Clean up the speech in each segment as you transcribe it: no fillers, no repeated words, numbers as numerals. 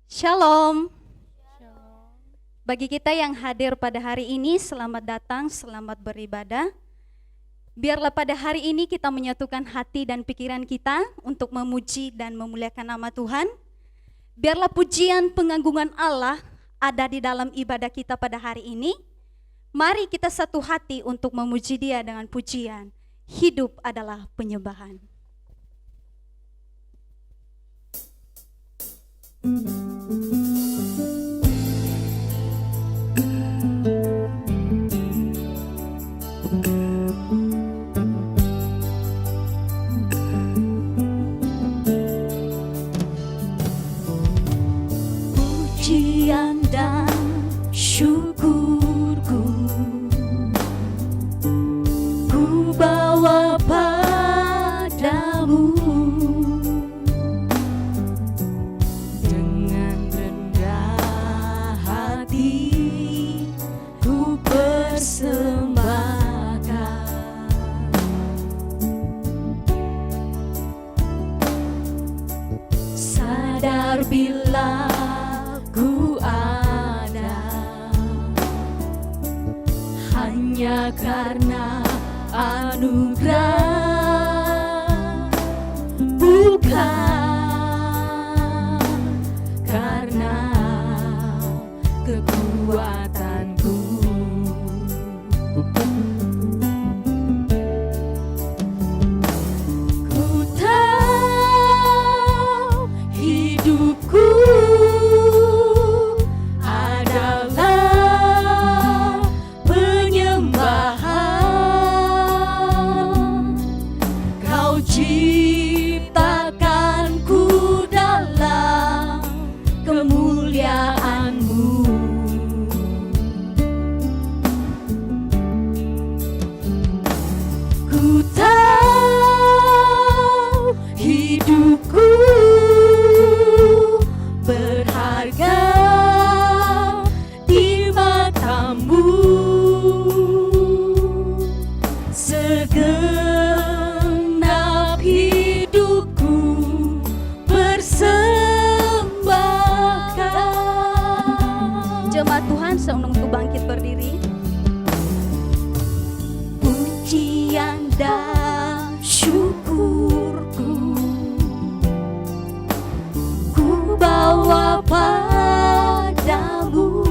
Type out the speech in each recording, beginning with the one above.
Shalom. Bagi kita yang hadir pada hari ini, selamat datang, selamat beribadah. Biarlah pada hari ini kita menyatukan hati dan pikiran kita untuk memuji dan memuliakan nama Tuhan. Biarlah pujian pengagungan Allah ada di dalam ibadah kita pada hari ini. Mari kita satu hati untuk memuji Dia dengan pujian. Hidup adalah penyembahan. Pujian dan syukurku ku bawa padamu, dengan rendah hati ku persembahkan. Sadar bila ku ada hanya karena anugerah, bukan karena kekuatanku. Ku tahu hidupku adalah penyembahan. Kau ciptakanku dalam kemuliaan-Mu. Ku tahu hidupku berharga di mata-Mu. Segenap hidupku persembahkan. Jemaat Tuhan, saya undang untuk bangkit berdiri. Pujian dan syukurku ku bawa padamu,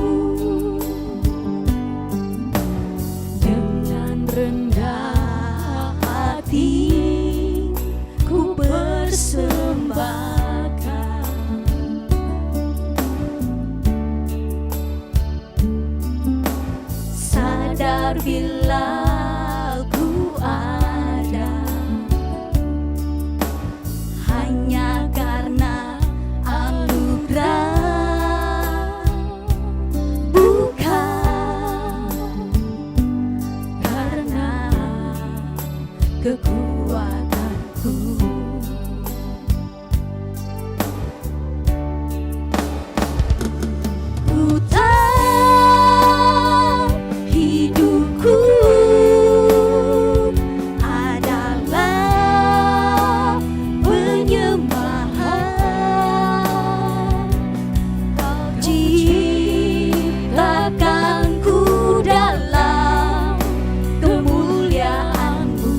dengan rendah hati ku persembahkan. Sadar bila ku ada hanya karena anugerah, bukan karena kekuatanku. Ku tahu hidupku adalah penyembahan. Kau ciptakanku dalam kemuliaan-Mu.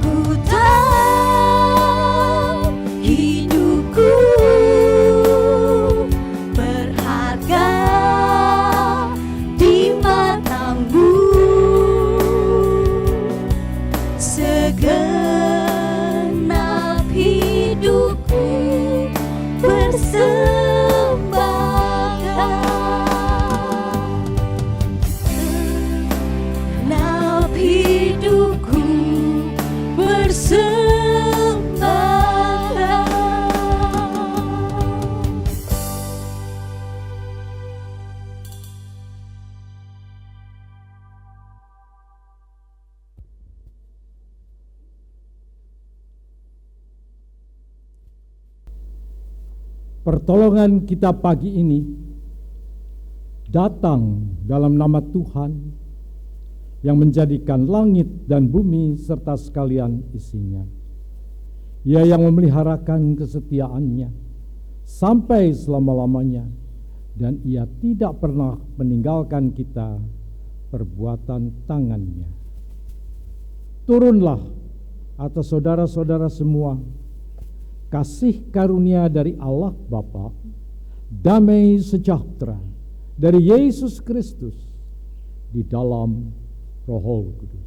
Ku tahu hidupku berharga di mata-Mu. Segenap hidupku persembahkan. Segenap hidupku persembahkan. Pertolongan kita pagi ini datang dalam nama Tuhan yang menjadikan langit dan bumi serta sekalian isinya. Ia yang memeliharakan kesetiaannya sampai selama-lamanya, dan ia tidak pernah meninggalkan kita perbuatan tangannya. Turunlah atas saudara-saudara semua kasih karunia dari Allah Bapa, damai sejahtera dari Yesus Kristus di dalam Roh Kudus.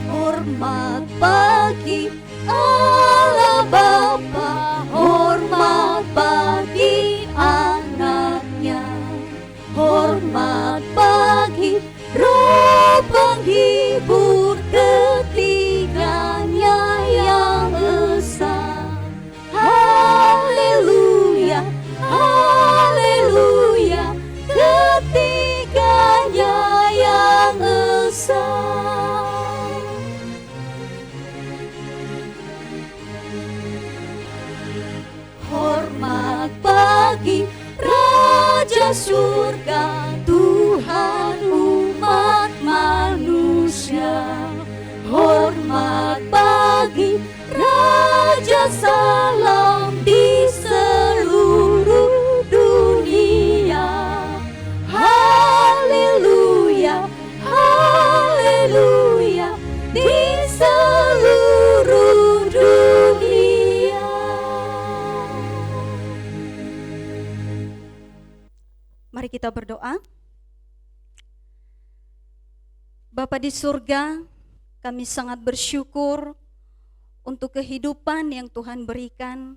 Hormat bagi Allah Bapa, hormat bagi anaknya, hormat bagi Roh penghibur ketiganya yang esa. Haleluya, haleluya, ketiganya yang esa. Hormat bagi Raja Surga, Tuhan umat manusia. Hormat bagi Raja Salam di seluruh dunia. Haleluya, haleluya, di seluruh dunia. Mari kita berdoa. Bapa di surga, kami sangat bersyukur untuk kehidupan yang Tuhan berikan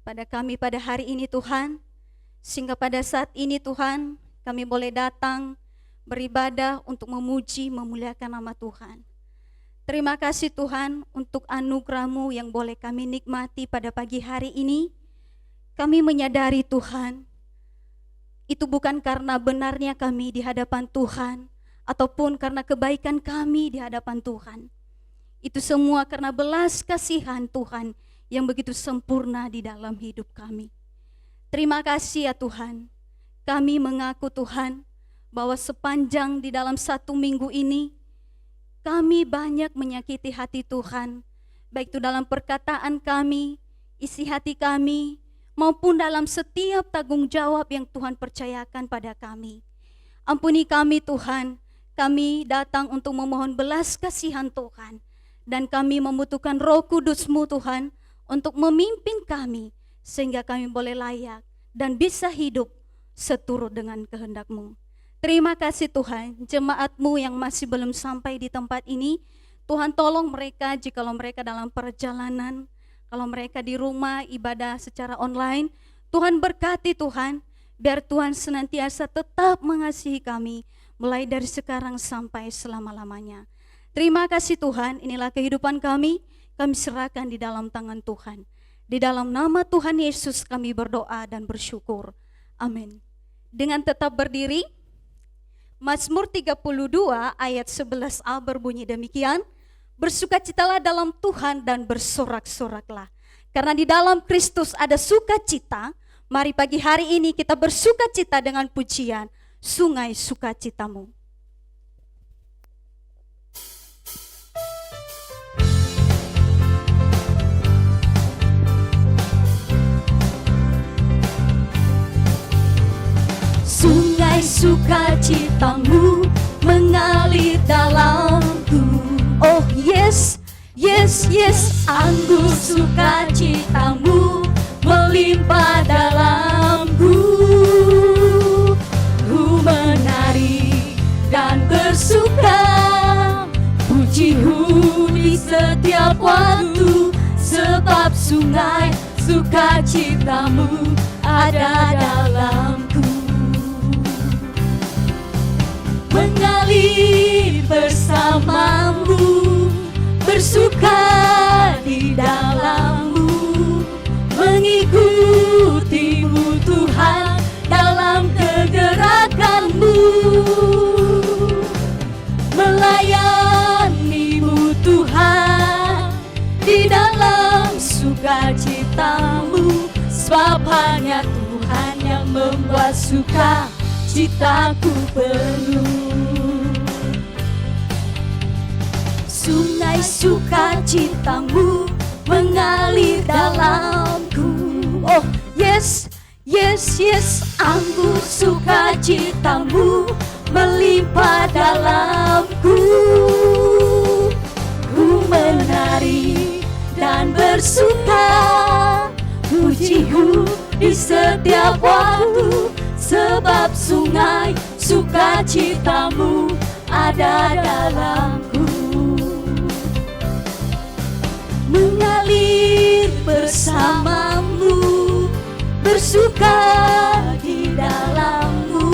pada kami pada hari ini Tuhan. Sehingga pada saat ini Tuhan, kami boleh datang beribadah untuk memuji, memuliakan nama Tuhan. Terima kasih Tuhan untuk anugerah-Mu yang boleh kami nikmati pada pagi hari ini. Kami menyadari Tuhan, itu bukan karena benarnya kami di hadapan Tuhan, ataupun karena kebaikan kami di hadapan Tuhan. Itu semua karena belas kasihan Tuhan yang begitu sempurna di dalam hidup kami. Terima kasih ya Tuhan. Kami mengaku Tuhan bahwa sepanjang di dalam 1 minggu ini kami banyak menyakiti hati Tuhan, baik itu dalam perkataan kami, isi hati kami, maupun dalam setiap tanggung jawab yang Tuhan percayakan pada kami. Ampuni kami Tuhan. Kami datang untuk memohon belas kasihan Tuhan, dan kami membutuhkan Roh Kudus-Mu Tuhan untuk memimpin kami sehingga kami boleh layak dan bisa hidup seturut dengan kehendak-Mu. Terima kasih Tuhan, jemaat-Mu yang masih belum sampai di tempat ini, Tuhan tolong mereka jikalau mereka dalam perjalanan, kalau mereka di rumah ibadah secara online, Tuhan berkati Tuhan, biar Tuhan senantiasa tetap mengasihi kami, mulai dari sekarang sampai selama-lamanya. Terima kasih Tuhan, inilah kehidupan kami serahkan di dalam tangan Tuhan. Di dalam nama Tuhan Yesus kami berdoa dan bersyukur. Amin. Dengan tetap berdiri, Mazmur 32 ayat 11a berbunyi demikian, bersukacitalah dalam Tuhan dan bersorak-soraklah. Karena di dalam Kristus ada sukacita, mari pagi hari ini kita bersukacita dengan pujian, Sungai Sukacitamu. Sungai sukacitamu mengalir dalamku. Oh yes, yes, yes, anggur sukacitamu melimpah dalamku. Ku menari dan bersuka, pujimu di setiap waktu, sebab sungai sukacitamu ada dalamku. Mengalir bersamamu, bersuka di dalammu, mengikutimu Tuhan dalam kegerakanmu. sukacitamu, sebab hanya Tuhan yang membuat sukacitaku penuh. Sungai sukacitamu mengalir dalamku. Oh yes, yes, yes, anggur sukacitamu melimpah dalamku. Ku menari dan bersuka, pujiku di setiap waktu, sebab sungai sukacitamu ada dalamku. Mengalir bersamamu, bersuka di dalammu,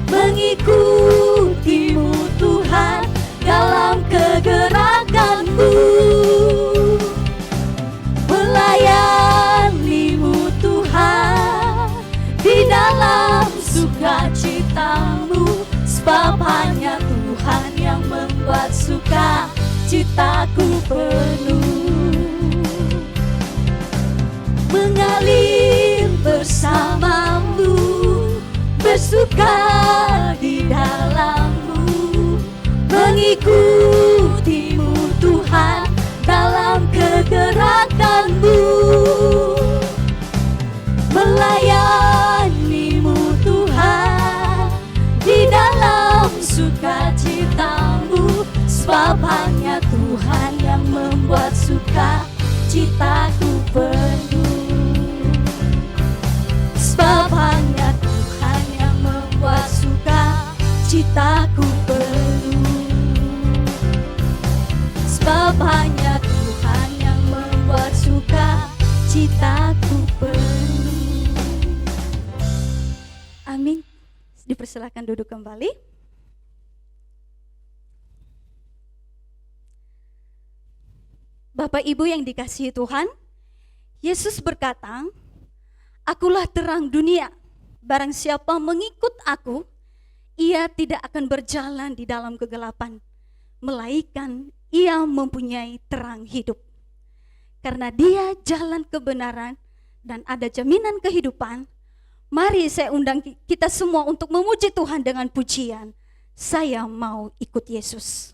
mengikutimu Tuhan dalam kegerakanmu, melayanimu Tuhan di dalam sukacitamu, sebab hanya Tuhan yang membuat sukacitaku penuh. Mengalir bersamamu, bersuka di dalammu, mengikutimu Tuhan dalam kegerakanmu, melayanimu Tuhan di dalam sukacitamu, sebab hanya Tuhan yang membuat sukacitaku penuh. Sebab hanya Tuhan yang membuat sukacitaku penuh. Sebab hanya Tuhan yang membuat sukacitaku penuh. Amin. Dipersilakan duduk kembali. Bapak Ibu yang dikasihi Tuhan, Yesus berkata, "Akulah terang dunia, barang siapa mengikut aku, ia tidak akan berjalan di dalam kegelapan, melainkan ia mempunyai terang hidup." Karena dia jalan kebenaran dan ada jaminan kehidupan, mari saya undang kita semua untuk memuji Tuhan dengan pujian, "Saya mau ikut Yesus."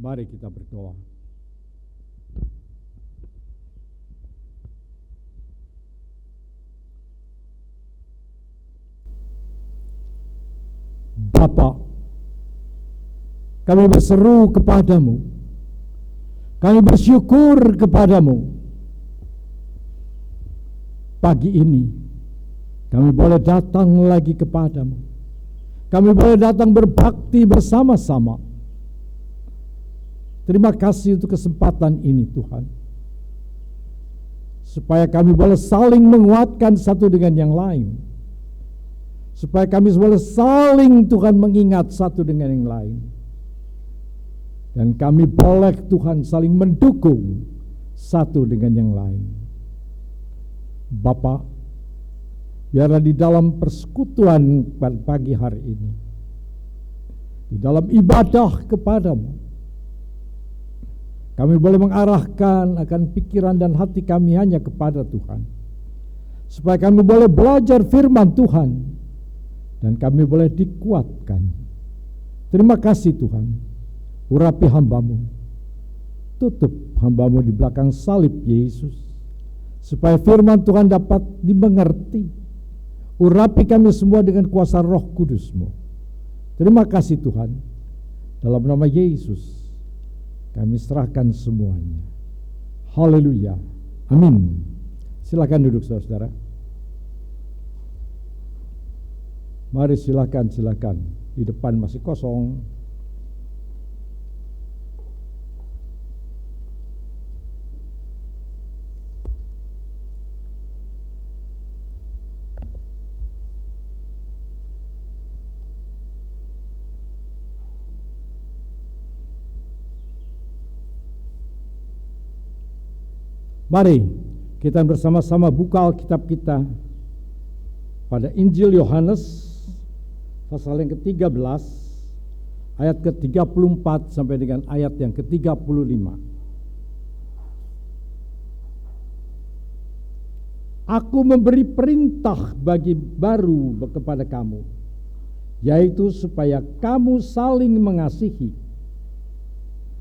Mari kita berdoa. Bapa, kami berseru kepadamu, kami bersyukur kepadamu. Pagi ini kami boleh datang lagi kepadamu, kami boleh datang berbakti bersama-sama. Terima kasih untuk kesempatan ini Tuhan, supaya kami boleh saling menguatkan satu dengan yang lain, supaya kami boleh saling Tuhan mengingat satu dengan yang lain, dan kami boleh Tuhan saling mendukung satu dengan yang lain. Bapa, biarlah di dalam persekutuan pagi hari ini, di dalam ibadah kepadamu, kami boleh mengarahkan akan pikiran dan hati kami hanya kepada Tuhan, supaya kami boleh belajar firman Tuhan dan kami boleh dikuatkan. Terima kasih Tuhan, urapi hambamu, tutup hambamu di belakang salib Yesus, supaya firman Tuhan dapat dimengerti. Urapi kami semua dengan kuasa Roh Kudus-Mu. Terima kasih Tuhan, dalam nama Yesus kami serahkan semuanya. Haleluya. Amin. Silakan duduk saudara-saudara. Mari silakan. Di depan masih kosong. Mari kita bersama-sama buka Alkitab kita pada Injil Yohanes pasal yang ke-13 ayat ke-34 sampai dengan ayat yang ke-35. Aku memberi perintah baru kepada kamu, yaitu supaya kamu saling mengasihi,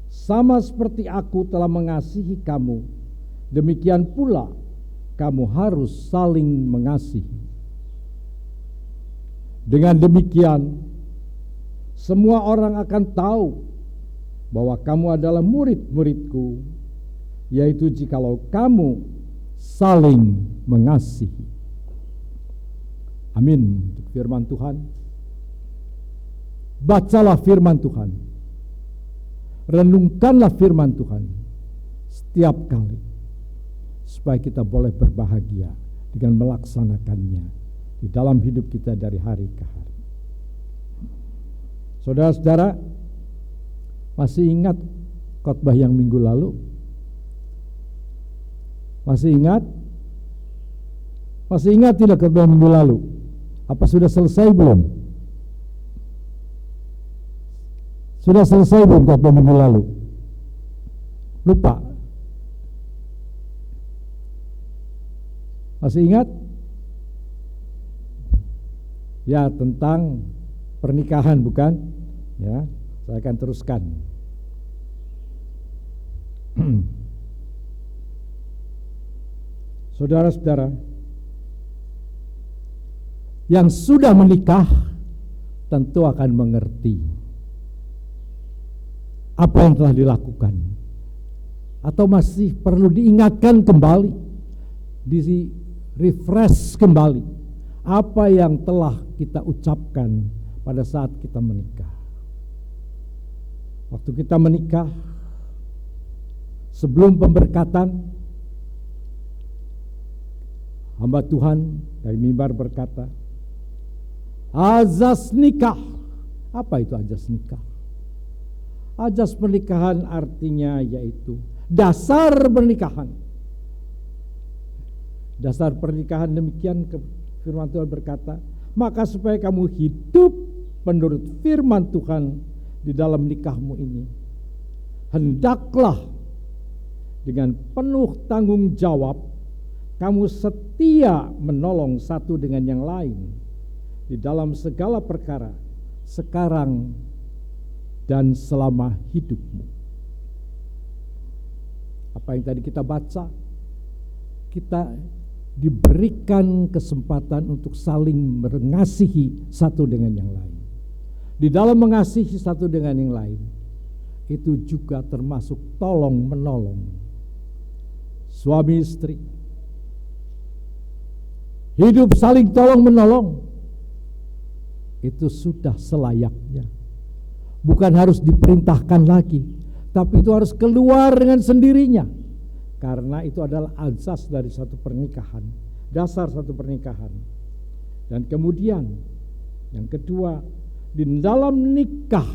sama seperti aku telah mengasihi kamu. Demikian pula kamu harus saling mengasihi. Dengan demikian semua orang akan tahu bahwa kamu adalah murid-muridku, yaitu jikalau kamu saling mengasihi. Amin. Untuk firman Tuhan. Bacalah firman Tuhan, renungkanlah firman Tuhan setiap kali, supaya kita boleh berbahagia dengan melaksanakannya di dalam hidup kita dari hari ke hari. Saudara-saudara, masih ingat khotbah yang minggu lalu? Masih ingat? Masih ingat tidak khotbah minggu lalu? Apa sudah selesai belum? Sudah selesai belum khotbah minggu lalu? Lupa? Masih ingat? Ya, tentang pernikahan bukan? Ya, saya akan teruskan. Saudara-saudara, yang sudah menikah tentu akan mengerti apa yang telah dilakukan, atau masih perlu diingatkan kembali, refresh kembali apa yang telah kita ucapkan pada saat kita menikah. Waktu kita menikah, sebelum pemberkatan, hamba Tuhan dari mimbar berkata, azas nikah. Apa itu azas nikah? Azas pernikahan artinya yaitu dasar pernikahan. Dasar pernikahan demikian, firman Tuhan berkata, maka supaya kamu hidup menurut firman Tuhan di dalam nikahmu ini, hendaklah dengan penuh tanggung jawab kamu setia menolong satu dengan yang lain di dalam segala perkara, sekarang dan selama hidupmu. Apa yang tadi kita baca, kita diberikan kesempatan untuk saling mengasihi satu dengan yang lain. Di dalam mengasihi satu dengan yang lain, itu juga termasuk tolong menolong. Suami istri hidup saling tolong menolong, itu sudah selayaknya. Bukan harus diperintahkan lagi, tapi itu harus keluar dengan sendirinya. Karena itu adalah asas dari satu pernikahan, dasar satu pernikahan. Dan kemudian yang kedua, di dalam nikah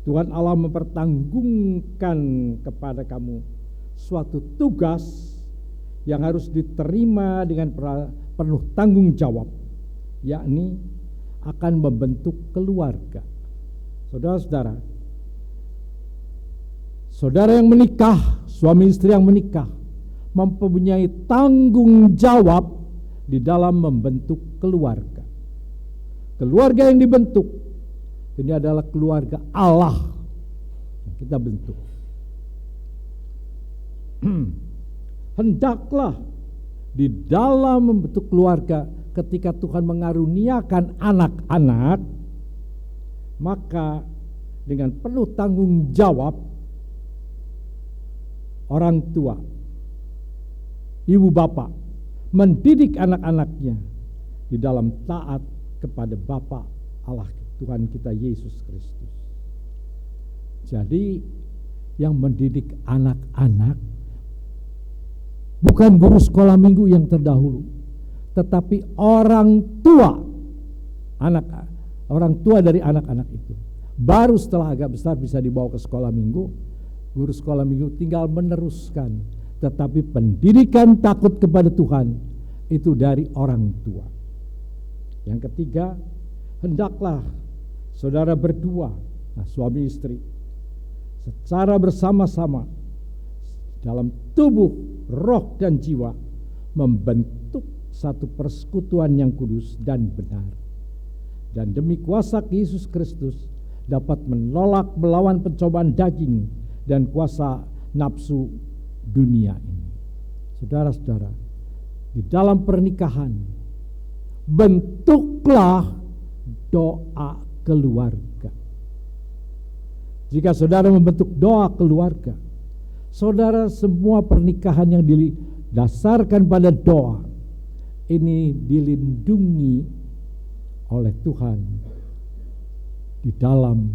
Tuhan Allah mempertanggungkan kepada kamu suatu tugas yang harus diterima dengan penuh tanggung jawab, yakni akan membentuk keluarga. Saudara-saudara, saudara yang menikah, suami istri yang menikah, mempunyai tanggung jawab di dalam membentuk keluarga. Keluarga yang dibentuk ini adalah keluarga Allah yang kita bentuk. Hendaklah di dalam membentuk keluarga, ketika Tuhan mengaruniakan anak-anak, maka dengan penuh tanggung jawab orang tua, ibu bapak mendidik anak-anaknya di dalam taat kepada Bapa Allah Tuhan kita Yesus Kristus. Jadi yang mendidik anak-anak bukan guru sekolah minggu yang terdahulu, tetapi orang tua dari anak-anak itu. Baru setelah agak besar bisa dibawa ke sekolah minggu, guru sekolah minggu tinggal meneruskan. Tetapi pendidikan takut kepada Tuhan itu dari orang tua. Yang ketiga, hendaklah saudara berdua, suami istri, secara bersama-sama dalam tubuh, roh dan jiwa membentuk satu persekutuan yang kudus dan benar. Dan demi kuasa Yesus Kristus dapat menolak melawan pencobaan daging dan kuasa nafsu dunia ini. Saudara-saudara, di dalam pernikahan bentuklah doa keluarga. Jika saudara membentuk doa keluarga, saudara, semua pernikahan yang didasarkan pada doa ini dilindungi oleh Tuhan di dalam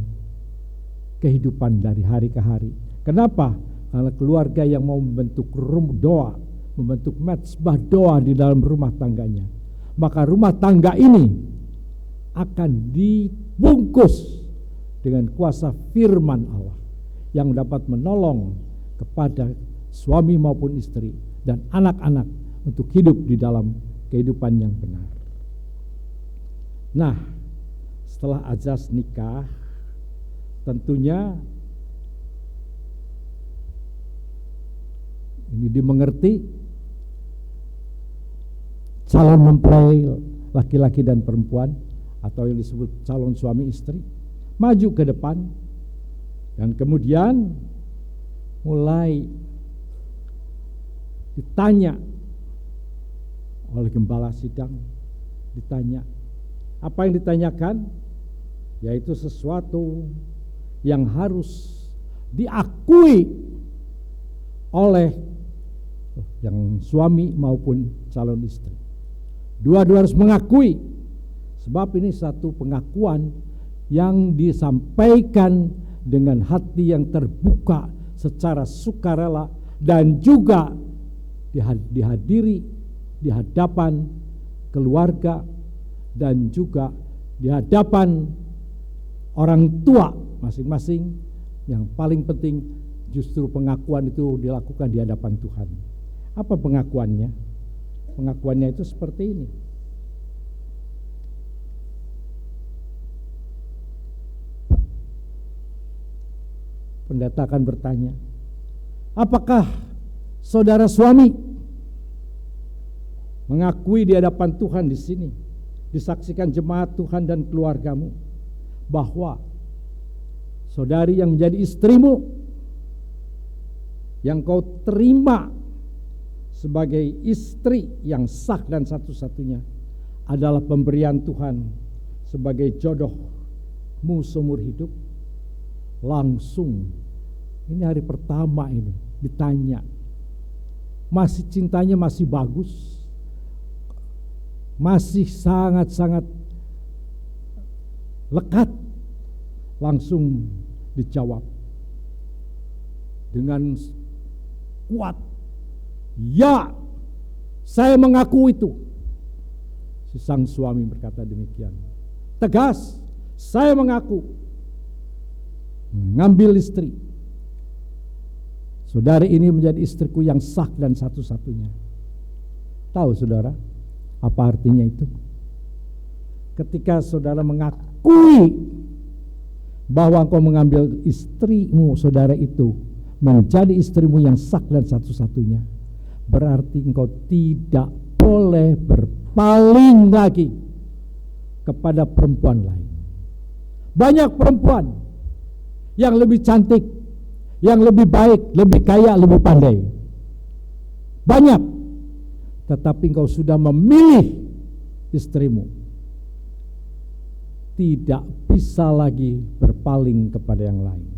kehidupan dari hari ke hari. Kenapa? Karena keluarga yang mau membentuk doa, membentuk mezbah doa di dalam rumah tangganya, maka rumah tangga ini akan dibungkus dengan kuasa firman Allah yang dapat menolong kepada suami maupun istri dan anak-anak untuk hidup di dalam kehidupan yang benar. Nah, setelah azas nikah, tentunya ini dimengerti calon mempelai laki-laki dan perempuan atau yang disebut calon suami istri maju ke depan, dan kemudian mulai ditanya oleh gembala sidang. Ditanya, apa yang ditanyakan? Yaitu sesuatu yang harus diakui oleh yang suami maupun calon istri. Dua-dua harus mengakui, sebab ini satu pengakuan yang disampaikan dengan hati yang terbuka secara sukarela dan juga dihadiri di hadapan keluarga dan juga di hadapan orang tua masing-masing. Yang paling penting justru pengakuan itu dilakukan di hadapan Tuhan. Apa pengakuannya? Pengakuannya itu seperti ini. Pendeta akan bertanya, apakah saudara suami mengakui di hadapan Tuhan di sini, disaksikan jemaat Tuhan dan keluargamu, bahwa saudari yang menjadi istrimu yang kau terima sebagai istri yang sah dan satu-satunya adalah pemberian Tuhan sebagai jodohmu seumur hidup, langsung ini hari pertama ini ditanya, masih cintanya masih bagus, masih sangat-sangat lekat, langsung dijawab dengan kuat, ya, saya mengaku itu. Si sang suami berkata demikian, tegas, saya mengaku mengambil istri. Saudari ini menjadi istriku yang sah dan satu-satunya. Tahu saudara apa artinya itu? Ketika saudara mengakui bahwa engkau mengambil istrimu, saudara itu menjadi istrimu yang sah dan satu-satunya, berarti engkau tidak boleh berpaling lagi kepada perempuan lain. Banyak perempuan yang lebih cantik, yang lebih baik, lebih kaya, lebih pandai. Banyak. Tetapi engkau sudah memilih istrimu. Tidak bisa lagi berpaling kepada yang lain.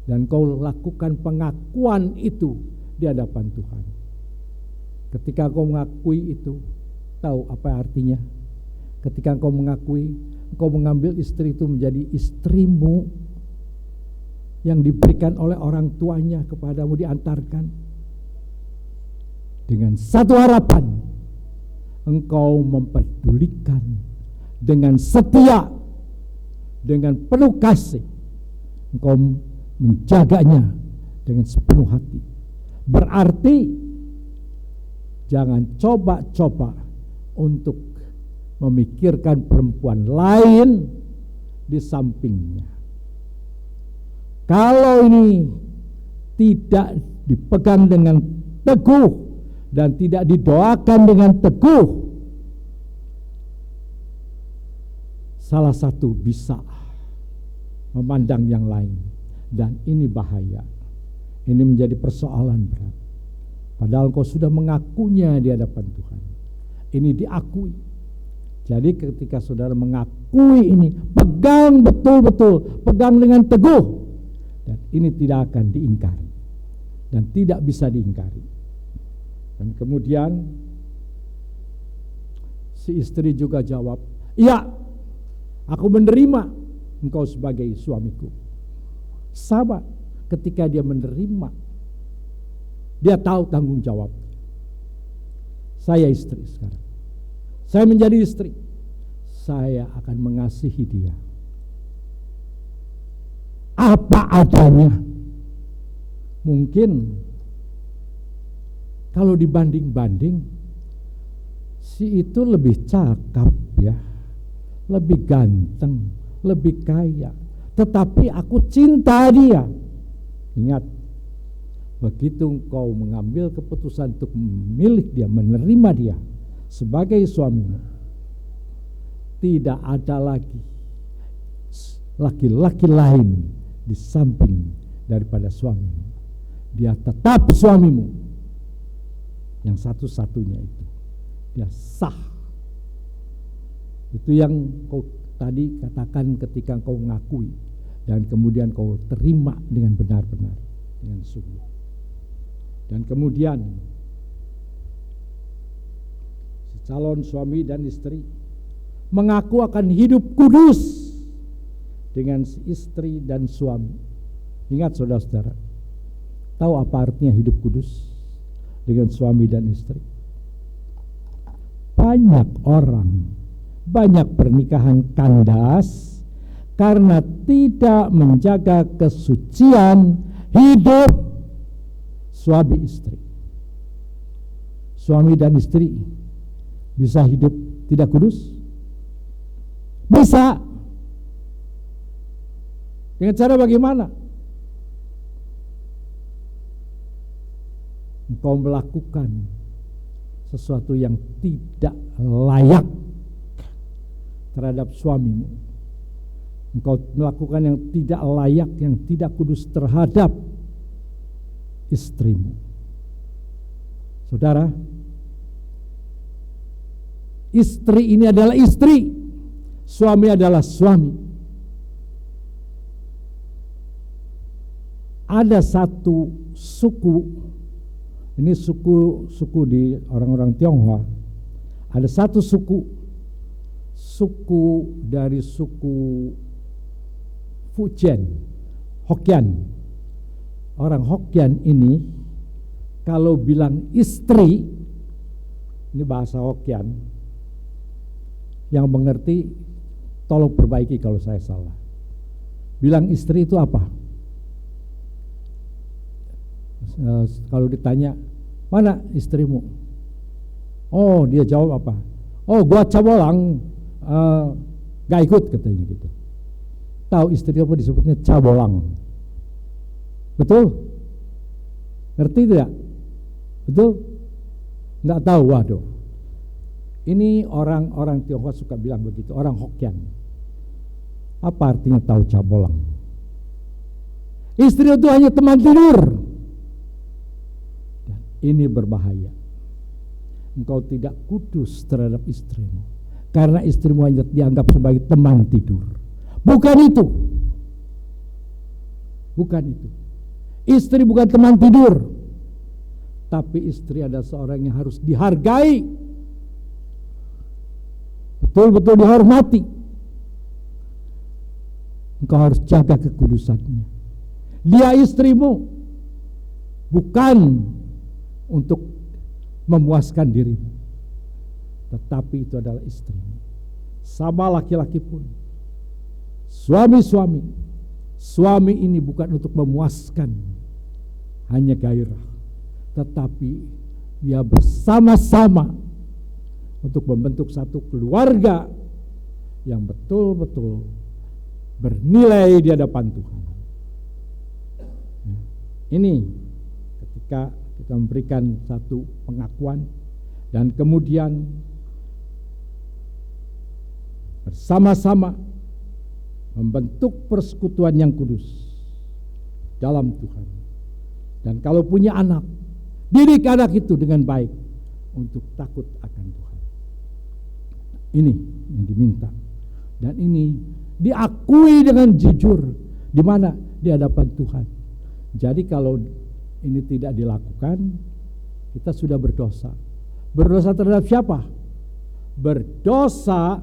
Dan kau lakukan pengakuan itu di hadapan Tuhan. Ketika kau mengakui itu, tahu apa artinya? Ketika kau mengakui, kau mengambil istri itu menjadi istrimu yang diberikan oleh orang tuanya kepadamu, diantarkan dengan satu harapan, engkau mempedulikan dengan setia, dengan penuh kasih, engkau menjaganya dengan sepenuh hati. Berarti jangan coba-coba untuk memikirkan perempuan lain di sampingnya. Kalau ini tidak dipegang dengan teguh dan tidak didoakan dengan teguh, salah satu bisa memandang yang lain, dan ini bahaya. Ini menjadi persoalan berat. Padahal kau sudah mengakunya di hadapan Tuhan. Ini diakui. Jadi ketika saudara mengakui ini, pegang betul-betul, pegang dengan teguh. Dan ini tidak akan diingkari. Dan tidak bisa diingkari. Dan kemudian si istri juga jawab, iya, aku menerima engkau sebagai suamiku. Sama ketika dia menerima, dia tahu tanggung jawab. Saya istri sekarang. Saya menjadi istri. Saya akan mengasihi dia apa adanya. Mungkin kalau dibanding-banding, si itu lebih cakep ya, lebih ganteng, lebih kaya, tetapi aku cinta dia. Ingat, begitu engkau mengambil keputusan untuk memilih dia, menerima dia sebagai suamimu, tidak ada lagi laki-laki lain di samping daripada suamimu. Dia tetap suamimu yang satu-satunya itu. Dia sah. Itu yang kau tadi katakan ketika kau mengakui dan kemudian kau terima dengan benar-benar, dengan sungguh. Dan kemudian si calon suami dan istri mengaku akan hidup kudus dengan si istri dan suami. Ingat saudara-saudara, tahu apa artinya hidup kudus dengan suami dan istri? Banyak orang, banyak pernikahan kandas karena tidak menjaga kesucian hidup suami istri. Suami dan istri bisa hidup tidak kudus? Bisa. Dengan cara bagaimana? Engkau melakukan sesuatu yang tidak layak terhadap suamimu. Engkau melakukan yang tidak layak, yang tidak kudus terhadap istrimu. Saudara, istri ini adalah istri, suami adalah suami. Ada satu suku, ini suku di orang-orang Tionghoa. Ada satu suku dari suku Fujian, Hokkien. Orang Hokkien ini kalau bilang istri, ini bahasa Hokkien, yang mengerti tolong perbaiki kalau saya salah. Bilang istri itu apa? Kalau ditanya, mana istrimu? Oh, dia jawab apa? Oh, gua cabolang, gak ikut katanya gitu. Tahu istri apa disebutnya cabolang? Betul? Ngerti tidak? Betul? Nggak tahu, waduh. Ini orang-orang Tionghoa suka bilang begitu, orang Hokkien. Apa artinya tahu cabolang? Istri itu hanya teman tidur. Dan ini berbahaya. Engkau tidak kudus terhadap istrimu, karena istrimu hanya dianggap sebagai teman tidur. Bukan itu. Bukan itu. Istri bukan teman tidur, tapi istri adalah seorang yang harus dihargai, betul-betul dihormati. Engkau harus jaga kekudusannya. Dia istrimu bukan untuk memuaskan dirimu, tetapi itu adalah istrimu. Sama laki-laki pun, suami ini bukan untuk memuaskan hanya gairah, tetapi dia bersama-sama untuk membentuk satu keluarga yang betul-betul bernilai di hadapan Tuhan. Ini ketika kita memberikan satu pengakuan dan kemudian bersama-sama membentuk persekutuan yang kudus dalam Tuhan. Dan kalau punya anak, didik anak itu dengan baik untuk takut akan Tuhan. Ini yang diminta. Dan ini diakui dengan jujur di mana? Di hadapan Tuhan. Jadi kalau ini tidak dilakukan, kita sudah berdosa. Berdosa terhadap siapa? Berdosa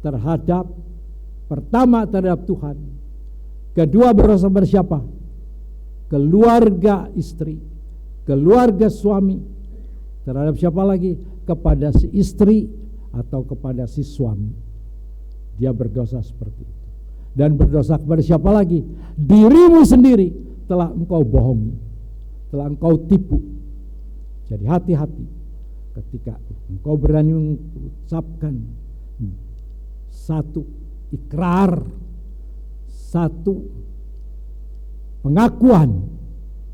terhadap, pertama terhadap Tuhan, kedua berdosa pada siapa? Keluarga istri, keluarga suami, terhadap siapa lagi? Kepada si istri atau kepada si suami. Dia berdosa seperti itu. Dan berdosa kepada siapa lagi? Dirimu sendiri telah engkau bohongi, telah engkau tipu. Jadi hati-hati ketika engkau berani mengucapkan satu ikrar, satu pengakuan,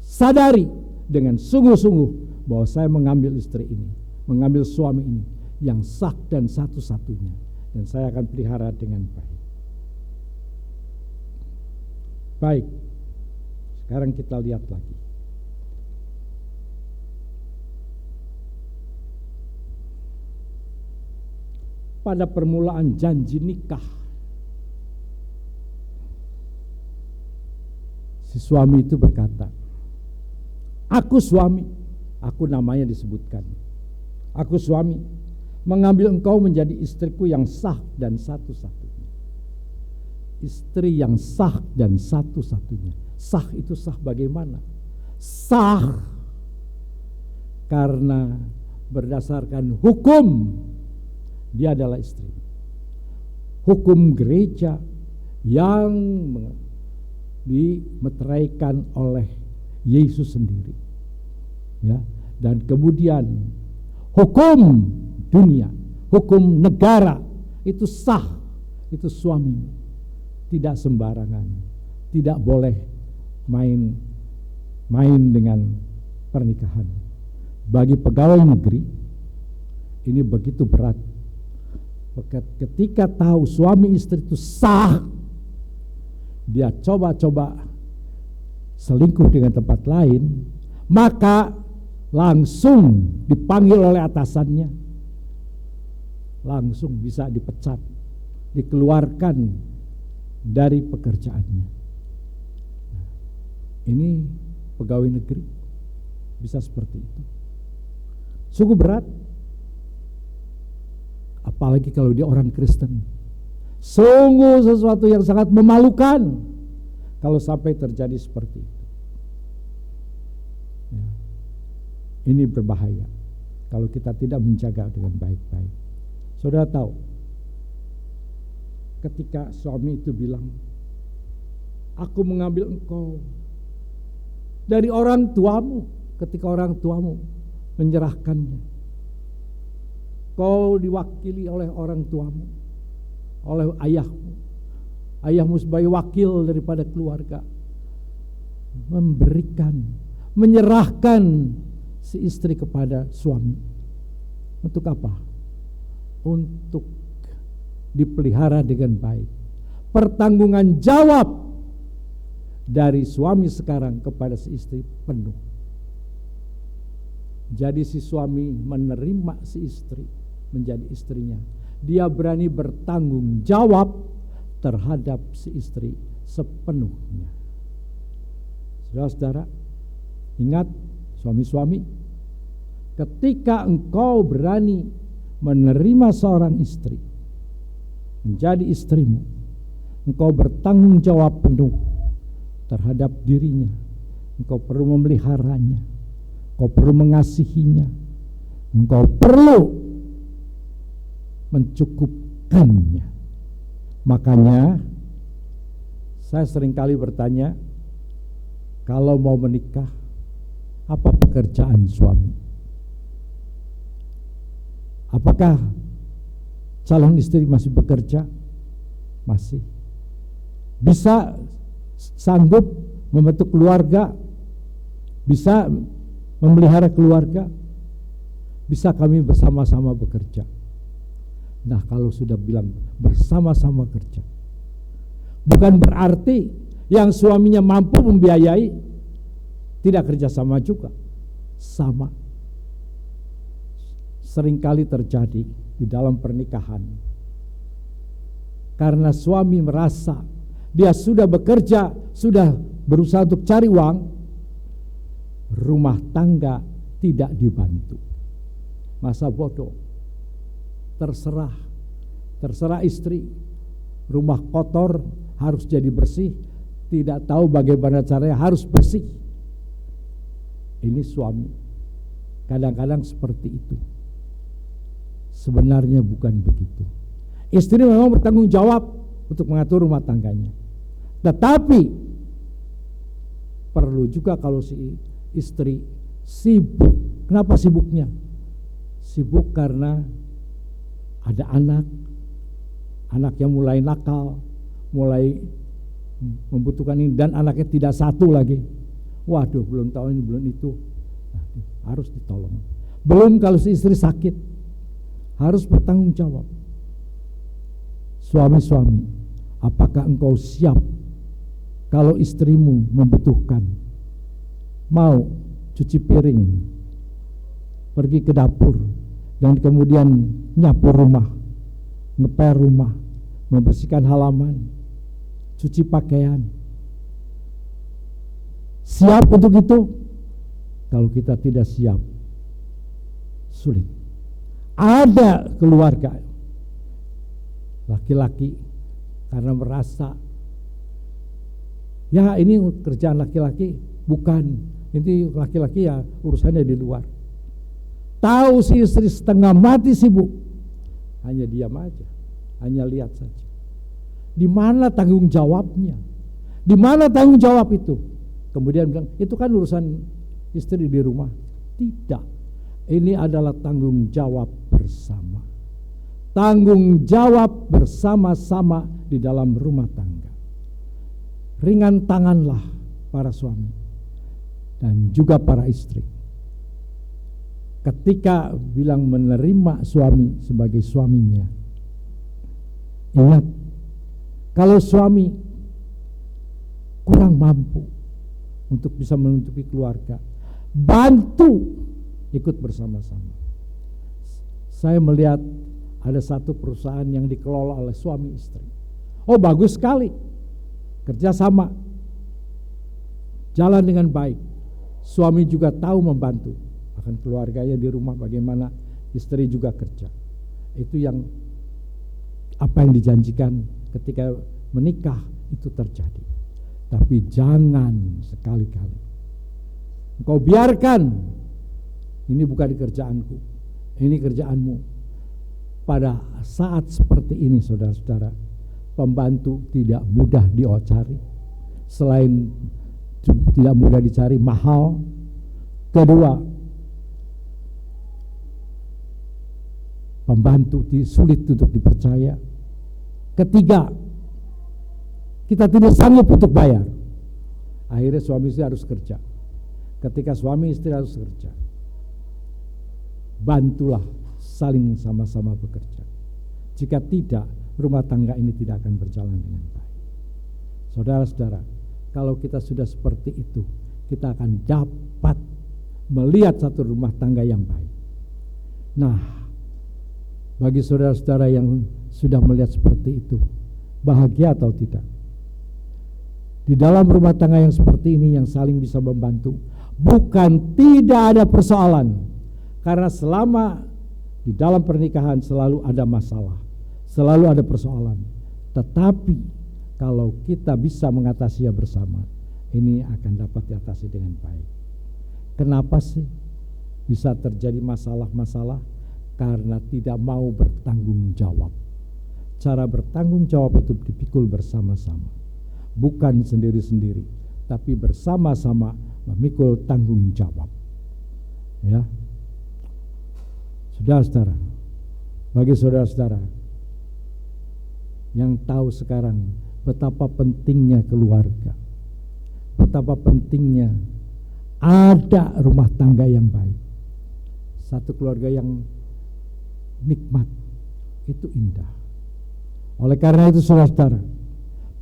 sadari dengan sungguh-sungguh bahwa saya mengambil istri ini, mengambil suami ini yang sah dan satu-satunya, dan saya akan pelihara dengan baik. Baik, sekarang kita lihat lagi. Pada permulaan janji nikah, si suami itu berkata, aku suami, aku namanya disebutkan, aku suami, mengambil engkau menjadi istriku yang sah dan satu-satunya. Istri yang sah dan satu-satunya. Sah itu sah bagaimana? Sah karena berdasarkan hukum dia adalah istri. Hukum gereja yang dimeteraikan oleh Yesus sendiri. Ya, dan kemudian hukum dunia, hukum negara itu sah, itu suamimu. Tidak sembarangan, tidak boleh main dengan pernikahan. Bagi pegawai negeri ini begitu berat. Ketika tahu suami istri itu sah, dia coba-coba selingkuh dengan tempat lain, maka langsung dipanggil oleh atasannya, langsung bisa dipecat, dikeluarkan dari pekerjaannya. Ini pegawai negeri bisa seperti itu. Sungguh berat, apalagi kalau dia orang Kristen. Sungguh sesuatu yang sangat memalukan kalau sampai terjadi seperti itu. Ya. Ini berbahaya kalau kita tidak menjaga dengan baik-baik. Saudara tahu, ketika suami itu bilang, aku mengambil engkau dari orang tuamu, ketika orang tuamu menyerahkannya, kau diwakili oleh orang tuamu, oleh ayahmu sebagai wakil daripada keluarga, menyerahkan si istri kepada suami. Untuk apa? Untuk dipelihara dengan baik. Pertanggungan jawab dari suami sekarang kepada si istri penuh. Jadi si suami menerima si istri menjadi istrinya. Dia berani bertanggung jawab terhadap si istri sepenuhnya. Saudara-saudara, ingat suami-suami, ketika engkau berani menerima seorang istri menjadi istrimu, engkau bertanggung jawab penuh terhadap dirinya. Engkau perlu memeliharanya, engkau perlu mengasihinya, engkau perlu mencukupkannya. Makanya saya seringkali bertanya, kalau mau menikah, apa pekerjaan suami? Apakah calon istri masih bekerja? Masih. Bisa sanggup membentuk keluarga? Bisa memelihara keluarga? Bisa kami bersama-sama bekerja? Nah, kalau sudah bilang bersama-sama kerja, bukan berarti yang suaminya mampu membiayai tidak kerjasama juga. Sama. Seringkali terjadi di dalam pernikahan, karena suami merasa dia sudah bekerja, sudah berusaha untuk cari uang, rumah tangga tidak dibantu. Masa bodoh. Terserah istri, rumah kotor harus jadi bersih, tidak tahu bagaimana caranya harus bersih. Ini suami kadang-kadang seperti itu. Sebenarnya bukan begitu. Istri memang bertanggung jawab untuk mengatur rumah tangganya, tetapi perlu juga kalau si istri sibuk. Kenapa sibuknya? Sibuk karena ada anak yang mulai nakal, mulai membutuhkan ini, dan anaknya tidak satu lagi. Waduh, belum tahu ini, belum itu. Nah, harus ditolong. Belum kalau si istri sakit, harus bertanggung jawab. Suami-suami, apakah engkau siap kalau istrimu membutuhkan? Mau cuci piring, pergi ke dapur, dan kemudian nyapu rumah, ngepel rumah, membersihkan halaman, cuci pakaian. Siap untuk itu? Kalau kita tidak siap, sulit. Ada keluarga laki-laki karena merasa, ya ini kerjaan laki-laki, bukan, ini laki-laki ya urusannya di luar. Tahu si istri setengah mati sibuk, hanya diam aja, hanya lihat saja. Di mana tanggung jawabnya? Di mana tanggung jawab itu? Kemudian bilang, itu kan urusan istri di rumah. Tidak, ini adalah tanggung jawab bersama. Tanggung jawab bersama-sama di dalam rumah tangga. Ringan tanganlah para suami dan juga para istri. Ketika bilang menerima suami sebagai suaminya, ingat, kalau suami kurang mampu untuk bisa menutupi keluarga. Bantu ikut bersama-sama. Saya melihat ada satu perusahaan yang dikelola oleh suami istri. Oh, bagus sekali. Kerjasama. Jalan dengan baik. Suami juga tahu membantu akan keluarganya di rumah, bagaimana istri juga kerja. Itu yang apa yang dijanjikan ketika menikah itu terjadi. Tapi jangan sekali-kali engkau biarkan ini bukan kerjaanku, ini kerjaanmu. Pada saat seperti ini, saudara-saudara, pembantu tidak mudah dicari. Selain tidak mudah dicari, mahal. Kedua, pembantu sulit untuk dipercaya. Ketiga, kita tidak sanggup untuk bayar. Akhirnya suami istri harus kerja. Ketika suami istri harus kerja, bantulah saling sama-sama bekerja. Jika tidak, rumah tangga ini tidak akan berjalan dengan baik. Saudara-saudara, kalau kita sudah seperti itu, kita akan dapat melihat satu rumah tangga yang baik. Nah, bagi saudara-saudara yang sudah melihat seperti itu, bahagia atau tidak? Di dalam rumah tangga yang seperti ini, yang saling bisa membantu, bukan tidak ada persoalan. Karena selama di dalam pernikahan selalu ada masalah, selalu ada persoalan. Tetapi kalau kita bisa mengatasinya bersama, ini akan dapat diatasi dengan baik. Kenapa sih bisa terjadi masalah-masalah? Karena tidak mau bertanggung jawab. Cara bertanggung jawab itu dipikul bersama-sama, bukan sendiri-sendiri, tapi bersama-sama memikul tanggung jawab. Ya, saudara-saudara, bagi saudara-saudara yang tahu sekarang betapa pentingnya keluarga, betapa pentingnya ada rumah tangga yang baik, satu keluarga yang nikmat, itu indah. Oleh karena itu, saudara-saudara,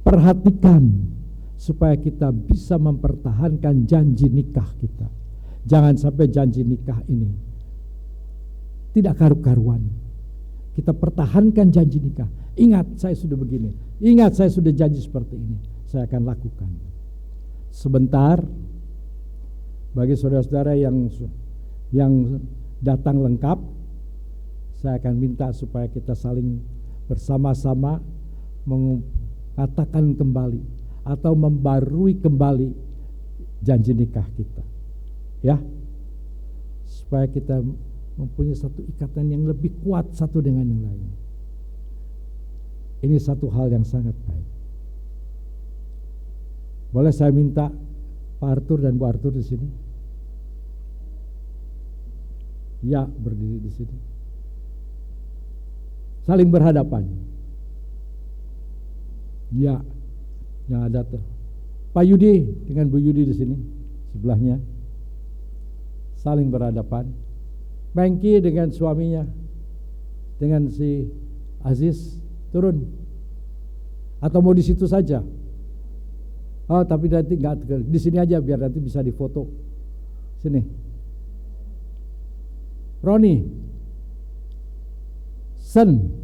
perhatikan supaya kita bisa mempertahankan janji nikah kita. Jangan sampai janji nikah ini tidak karu-karuan. Kita pertahankan janji nikah. Ingat, saya sudah begini. Ingat, saya sudah janji seperti ini. Saya akan lakukan. Sebentar, bagi saudara-saudara yang datang lengkap, saya akan minta supaya kita saling bersama-sama mengatakan kembali atau membarui kembali janji nikah kita. Ya, supaya kita mempunyai satu ikatan yang lebih kuat satu dengan yang lain. Ini satu hal yang sangat baik. Boleh saya minta Pak Arthur dan Bu Arthur di sini? Ya, berdiri di sini. Saling berhadapan. Ya, yang ada tuh Pak Yudi dengan Bu Yudi di sini sebelahnya, saling berhadapan. Mengki dengan suaminya, dengan si Aziz turun. Atau mau di situ saja? Oh, tapi nanti nggak di sini aja biar nanti bisa difoto. Sini. Roni, Sen,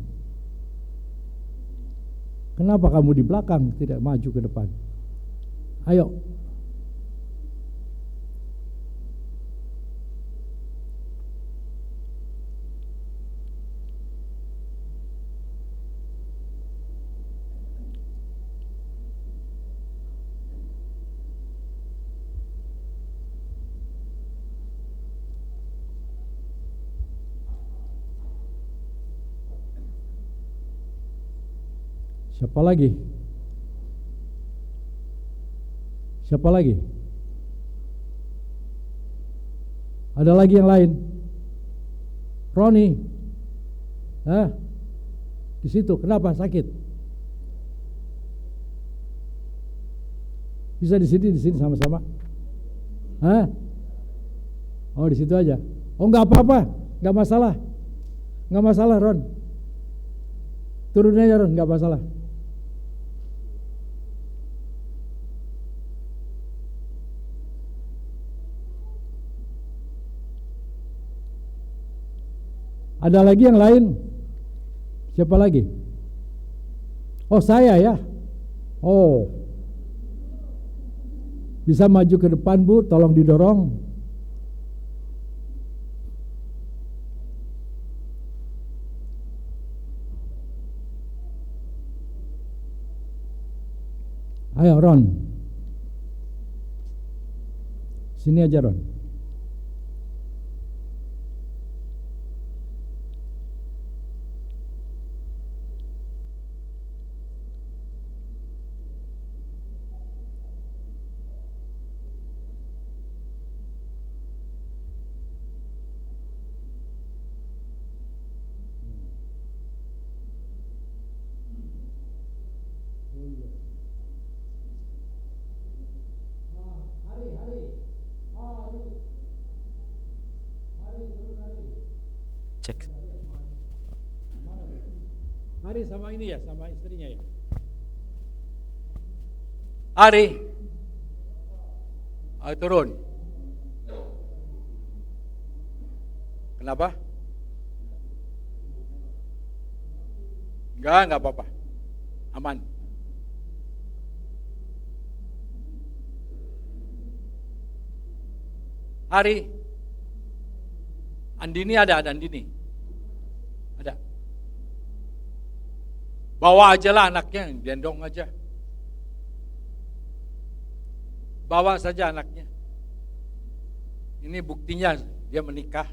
kenapa kamu di belakang tidak maju ke depan? Ayo. Siapa lagi? Siapa lagi? Ada lagi yang lain? Roni, di situ. Kenapa sakit? Bisa di sini sama-sama? Oh, di situ aja. Oh, nggak apa-apa, nggak masalah, nggak masalah, Ron. Turun aja, Ron, nggak masalah. Ada lagi yang lain? Siapa lagi? Oh, saya ya. Oh. Bisa maju ke depan, Bu, tolong didorong. Ayo, Ron. Sini aja, Ron. Cek. Hari sama ini ya, sama istrinya ya. Ari. Ayo turun. Kenapa? Enggak apa-apa. Aman. Hari. Andini ada Andini. Ada. Bawa aja lah anaknya, gendong aja. Bawa saja anaknya. Ini buktinya dia menikah.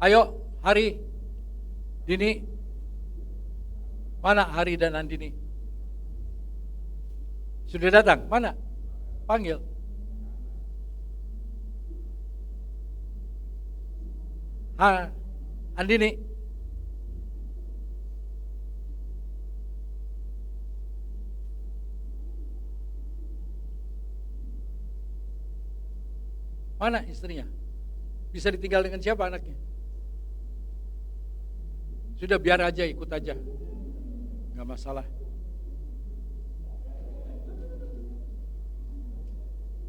Ayo, Hari, Dini, mana Hari dan Andini? Sudah datang? Mana? Panggil. Andini. Mana istrinya? Bisa ditinggal dengan siapa anaknya? Sudah biar aja, ikut aja. Gak masalah.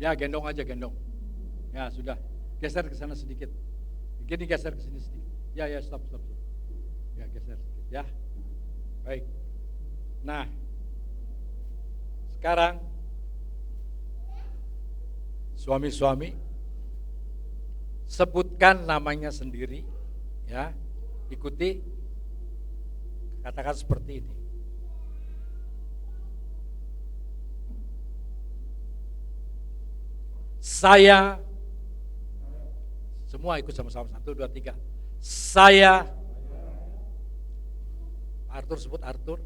Ya gendong aja, gendong. Ya sudah, geser ke sana sedikit. Gini geser ke sini sedikit. Ya stop. Ya geser sedikit ya. Baik. Nah, sekarang suami-suami sebutkan namanya sendiri ya. Ikuti. Katakan seperti ini. Saya, semua ikut sama-sama, 1, 2, 3. Saya, Arthur sebut Arthur.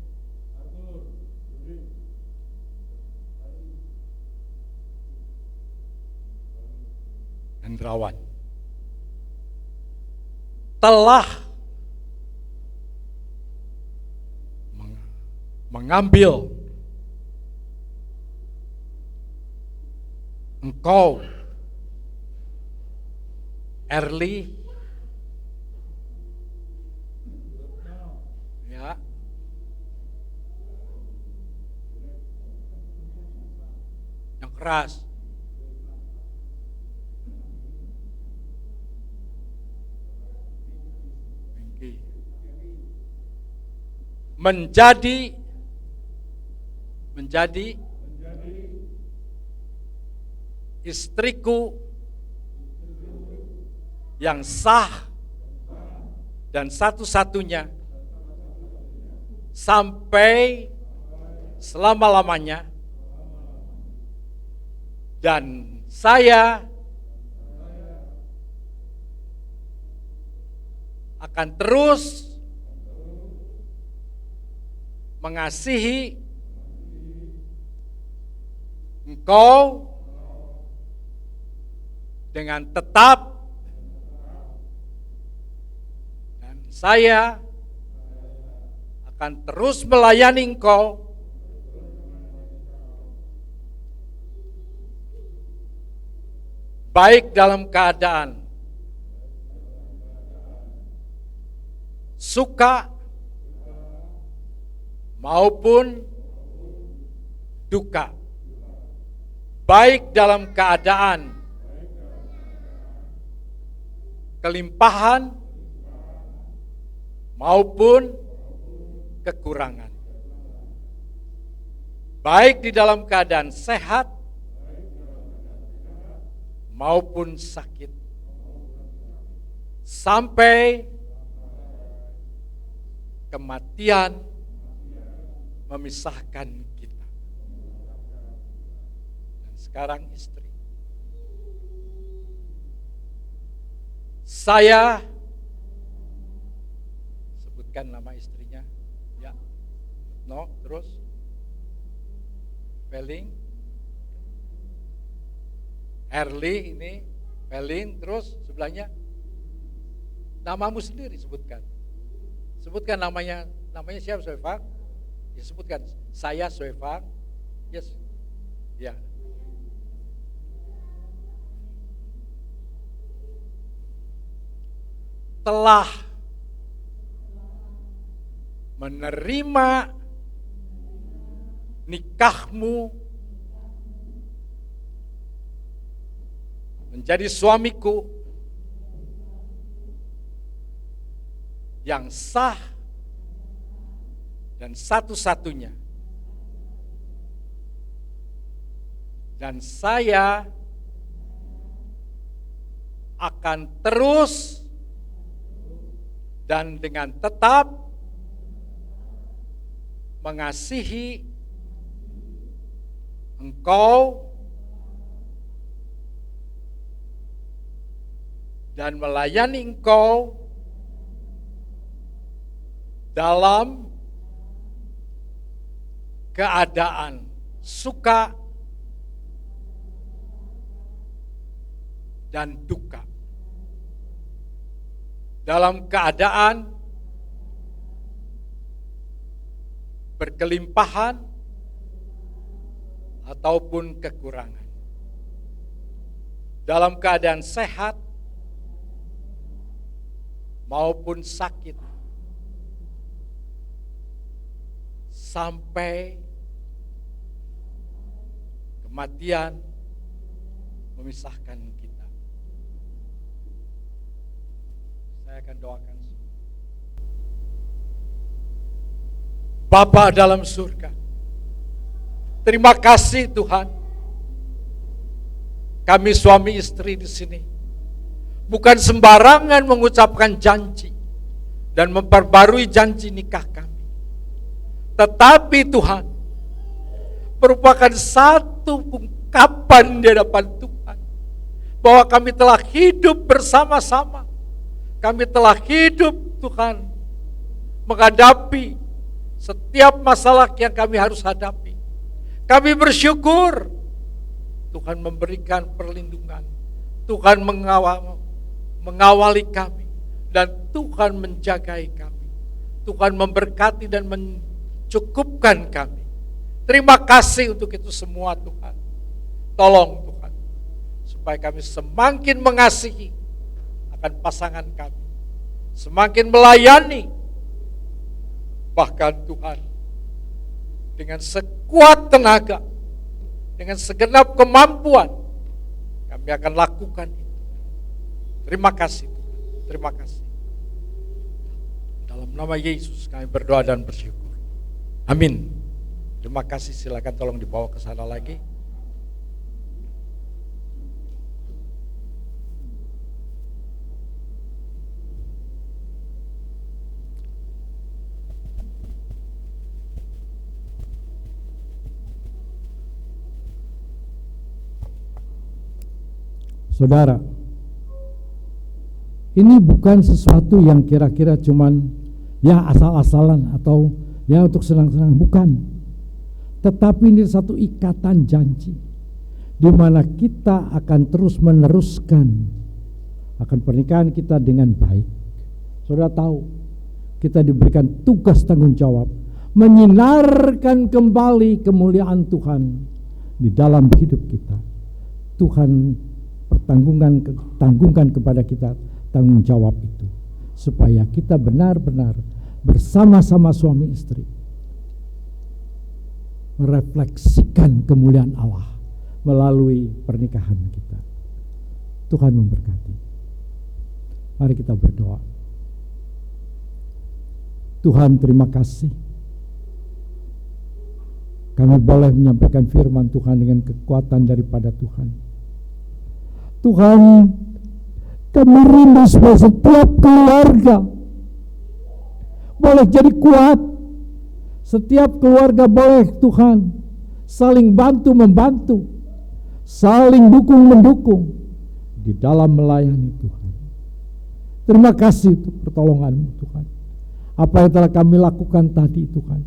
Hendrawan. Telah mengambil engkau, Erli, ya, yang keras, menjadi istriku yang sah dan satu-satunya sampai selama-lamanya, dan saya akan terus mengasihi engkau dengan tetap, dan saya akan terus melayani engkau baik dalam keadaan suka maupun duka, baik dalam keadaan kelimpahan maupun kekurangan, baik di dalam keadaan sehat maupun sakit, sampai kematian memisahkan kita. Dan sekarang istri, saya sebutkan nama istrinya, ya, no, terus, Peling, Erli ini, Peling, terus sebelahnya, namamu sendiri sebutkan. Sebutkan namanya siapa, Soefang? Ya, sebutkan, saya Soefang. Yes. Ya. Telah menerima nikahmu menjadi suamiku yang sah dan satu-satunya. Dan saya akan terus dan dengan tetap mengasihi engkau dan melayani engkau dalam keadaan suka dan duka, dalam keadaan berkelimpahan ataupun kekurangan, dalam keadaan sehat maupun sakit, sampai kematian memisahkan kita. Saya akan doakan. Bapa dalam surga, terima kasih Tuhan. Kami suami istri di sini bukan sembarangan mengucapkan janji dan memperbarui janji nikah kami. Tetapi Tuhan, merupakan satu ungkapan di hadapan Tuhan bahwa kami telah hidup bersama-sama. Kami telah hidup, Tuhan, menghadapi setiap masalah yang kami harus hadapi. Kami bersyukur Tuhan memberikan perlindungan, Tuhan mengawali kami, dan Tuhan menjagai kami. Tuhan memberkati dan mencukupkan kami. Terima kasih untuk itu semua Tuhan. Tolong Tuhan, supaya kami semakin mengasihi akan pasangan kami, semakin melayani, bahkan Tuhan dengan sekuat tenaga, dengan segenap kemampuan kami akan lakukan itu. Terima kasih Tuhan, terima kasih. Dalam nama Yesus kami berdoa dan bersyukur. Amin. Terima kasih, silakan tolong dibawa ke sana lagi. Saudara, ini bukan sesuatu yang kira-kira cuman ya asal-asalan atau ya untuk senang-senang, bukan. Tetapi ini satu ikatan janji di mana kita akan terus meneruskan akan pernikahan kita dengan baik. Saudara tahu, kita diberikan tugas tanggung jawab menyinarkan kembali kemuliaan Tuhan di dalam hidup kita. Tuhan tanggungkan kepada kita tanggung jawab itu, supaya kita benar-benar bersama-sama suami istri merefleksikan kemuliaan Allah melalui pernikahan kita. Tuhan memberkati. Mari kita berdoa. Tuhan, terima kasih. Kami boleh menyampaikan firman Tuhan dengan kekuatan daripada Tuhan. Tuhan, kami rindu supaya setiap keluarga boleh jadi kuat. Setiap keluarga boleh, Tuhan, saling bantu-membantu, saling dukung-mendukung di dalam melayani Tuhan. Terima kasih untuk pertolongan-Mu, Tuhan. Apa yang telah kami lakukan tadi, Tuhan,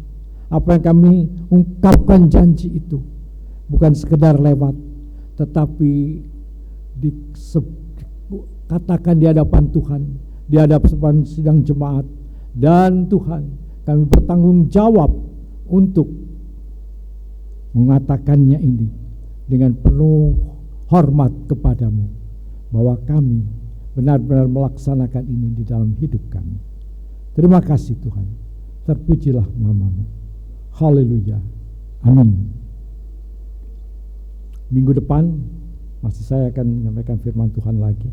apa yang kami ungkapkan janji itu bukan sekedar lewat, tetapi katakan di hadapan Tuhan, di hadapan sidang jemaat. Dan Tuhan, kami bertanggung jawab untuk mengatakannya ini dengan penuh hormat kepadamu, bahwa kami benar-benar melaksanakan ini di dalam hidup kami. Terima kasih Tuhan, terpujilah nama-Mu. Haleluya, amin. Minggu depan masih saya akan menyampaikan firman Tuhan lagi.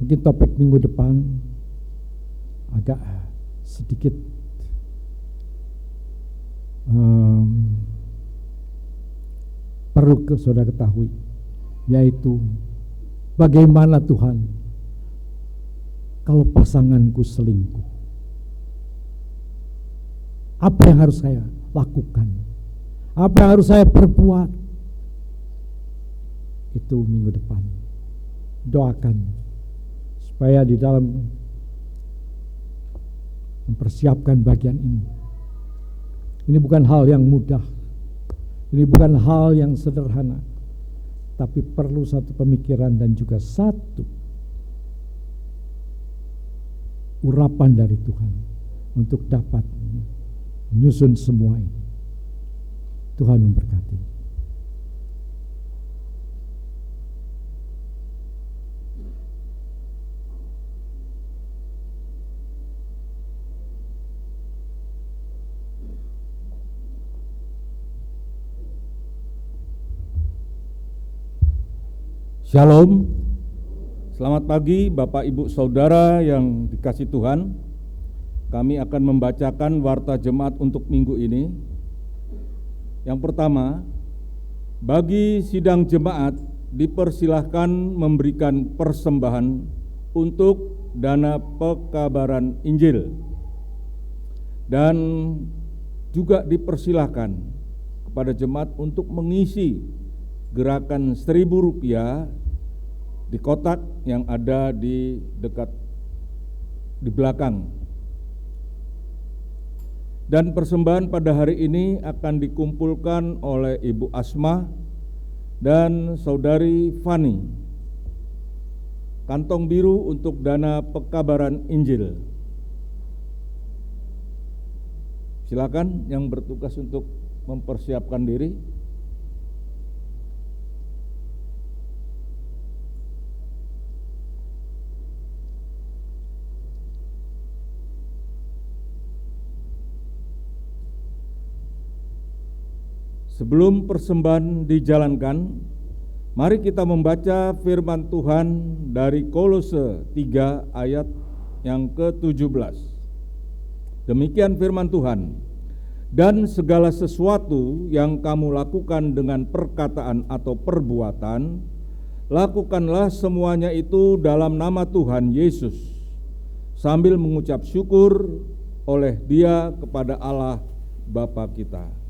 Mungkin topik minggu depan agak sedikit perlu saudara ketahui, yaitu bagaimana Tuhan kalau pasanganku selingkuh. Apa yang harus saya lakukan? Apa yang harus saya perbuat? Itu minggu depan. Doakan supaya di dalam mempersiapkan bagian ini. Ini bukan hal yang mudah. Ini bukan hal yang sederhana. Tapi perlu satu pemikiran dan juga satu urapan dari Tuhan untuk dapat menyusun semua ini. Tuhan memberkati. Shalom, selamat pagi Bapak Ibu Saudara yang dikasihi Tuhan. Kami akan membacakan warta jemaat untuk minggu ini. Yang pertama, bagi sidang jemaat dipersilahkan memberikan persembahan untuk dana pekabaran Injil. Dan juga dipersilahkan kepada jemaat untuk mengisi gerakan Rp1.000 di kotak yang ada di dekat di belakang. Dan persembahan pada hari ini akan dikumpulkan oleh Ibu Asma dan Saudari Fani. Kantong biru untuk dana pekabaran Injil. Silakan yang bertugas untuk mempersiapkan diri. Sebelum persembahan dijalankan, mari kita membaca firman Tuhan dari Kolose 3 ayat yang ke-17. Demikian firman Tuhan, dan segala sesuatu yang kamu lakukan dengan perkataan atau perbuatan, lakukanlah semuanya itu dalam nama Tuhan Yesus, sambil mengucap syukur oleh Dia kepada Allah Bapa kita.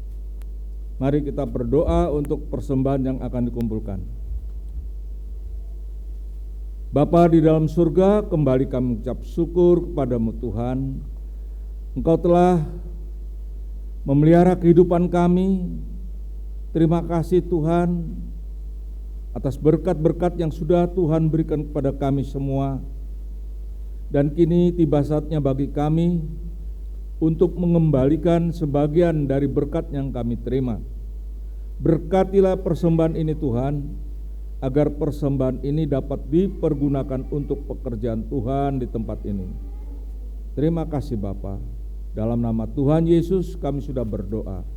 Mari kita berdoa untuk persembahan yang akan dikumpulkan. Bapa di dalam surga, kembali kami mengucap syukur kepadamu Tuhan. Engkau telah memelihara kehidupan kami. Terima kasih Tuhan atas berkat-berkat yang sudah Tuhan berikan kepada kami semua. Dan kini tiba saatnya bagi kami untuk mengembalikan sebagian dari berkat yang kami terima. Berkatilah persembahan ini Tuhan, agar persembahan ini dapat dipergunakan untuk pekerjaan Tuhan di tempat ini. Terima kasih Bapa. Dalam nama Tuhan Yesus kami sudah berdoa.